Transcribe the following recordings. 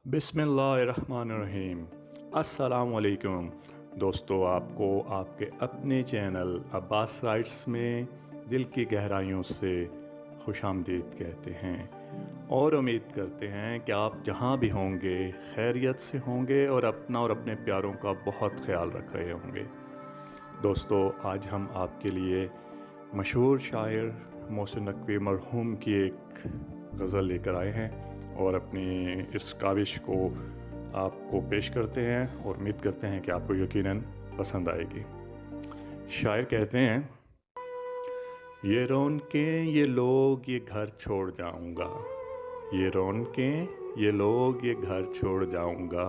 बिस्मिल्लाहिर्रहमानिर्रहीम। अस्सलाम वालेकुम दोस्तों, आपको आपके अपने चैनल अब्बास राइट्स में दिल की गहराइयों से खुशामदीद कहते हैं और उम्मीद करते हैं कि आप जहां भी होंगे खैरियत से होंगे और अपना और अपने प्यारों का बहुत ख्याल रख रहे होंगे। दोस्तों, आज हम आपके लिए मशहूर शायर मोहसिन नकवी मरहूम की एक गज़ल लेकर आए हैं और अपनी इस काविश को आपको पेश करते हैं और उम्मीद करते हैं कि आपको यकीनन पसंद आएगी। शायर कहते हैं, ये रौनकें ये लोग ये घर छोड़ जाऊंगा, ये रौनकें ये लोग ये घर छोड़ जाऊंगा,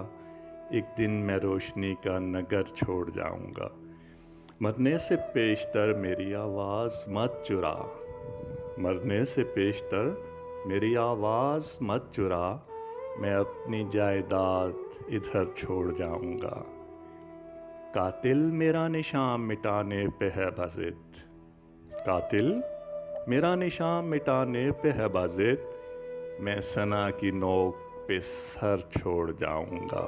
एक दिन मैं रोशनी का नगर छोड़ जाऊंगा। मरने से पेशतर मेरी आवाज़ मत चुरा, मरने से पेशतर मेरी आवाज़ मत चुरा, मैं अपनी जायदाद इधर छोड़ जाऊंगा। कातिल मेरा निशान मिटाने पे है बाज़िद, कातिल मेरा निशान मिटाने पे है बाज़िद, मैं सना की नोक पे सर छोड़ जाऊंगा।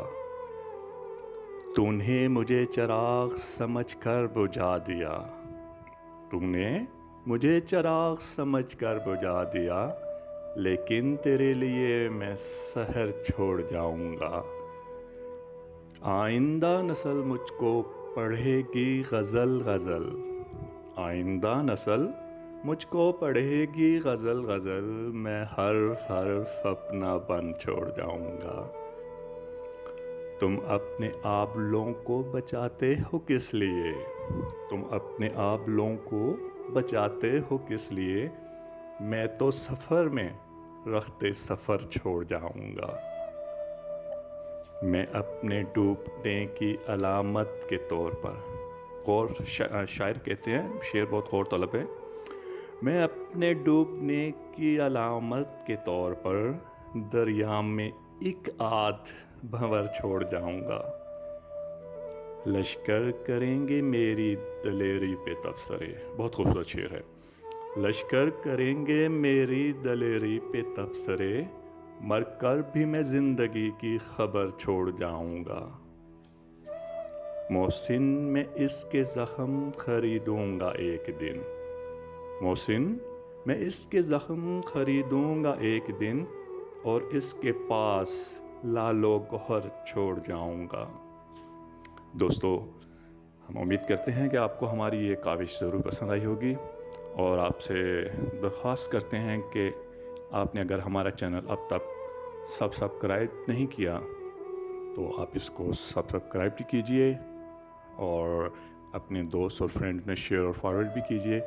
तूने मुझे चिराग समझकर बुझा दिया, तूने मुझे चिराग समझकर बुझा दिया, लेकिन तेरे लिए मैं शहर छोड़ जाऊंगा। आइंदा नस्ल मुझको पढ़ेगी गज़ल गज़ल, आइंदा नस्ल मुझको पढ़ेगी गज़ल गज़ल, मैं हर्फ हर्फ अपना बन छोड़ जाऊंगा। तुम अपने आबलों को बचाते हो किस लिए, तुम अपने आबलों को बचाते हो किस लिए, मैं तो सफ़र में रखते सफ़र छोड़ जाऊंगा। मैं अपने डूबने की अलामत के तौर पर शायर कहते हैं, शेर बहुत गौर तलब है। मैं अपने डूबने की अलामत के तौर पर दरिया में एक आध भंवर छोड़ जाऊंगा। लश्कर करेंगे मेरी दलेरी पे तबसरे, बहुत खूबसूरत शेर है। लश्कर करेंगे मेरी दलेरी पे तबसरे, मरकर भी मैं ज़िंदगी की खबर छोड़ जाऊंगा। मोहसिन मैं इसके ज़ख्म खरीदूंगा एक दिन, मोहसिन मैं इसके ज़ख्म खरीदूंगा एक दिन, और इसके पास लालो गौहर छोड़ जाऊंगा। दोस्तों, हम उम्मीद करते हैं कि आपको हमारी ये काविश ज़रूर पसंद आई होगी और आपसे दरख्वास्त करते हैं कि आपने अगर हमारा चैनल अब तक सब्सक्राइब नहीं किया तो आप इसको सब्सक्राइब भी कीजिए और अपने दोस्त और फ्रेंड में शेयर और फॉरवर्ड भी कीजिए।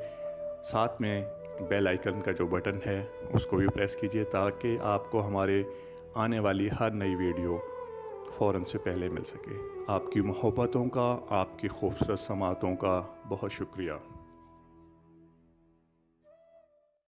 साथ में बेल आइकन का जो बटन है उसको भी प्रेस कीजिए ताकि आपको हमारे आने वाली हर नई वीडियो फ़ौरन से पहले मिल सके। आपकी मोहब्बतों का, आपकी खूबसूरत समातों का बहुत शुक्रिया।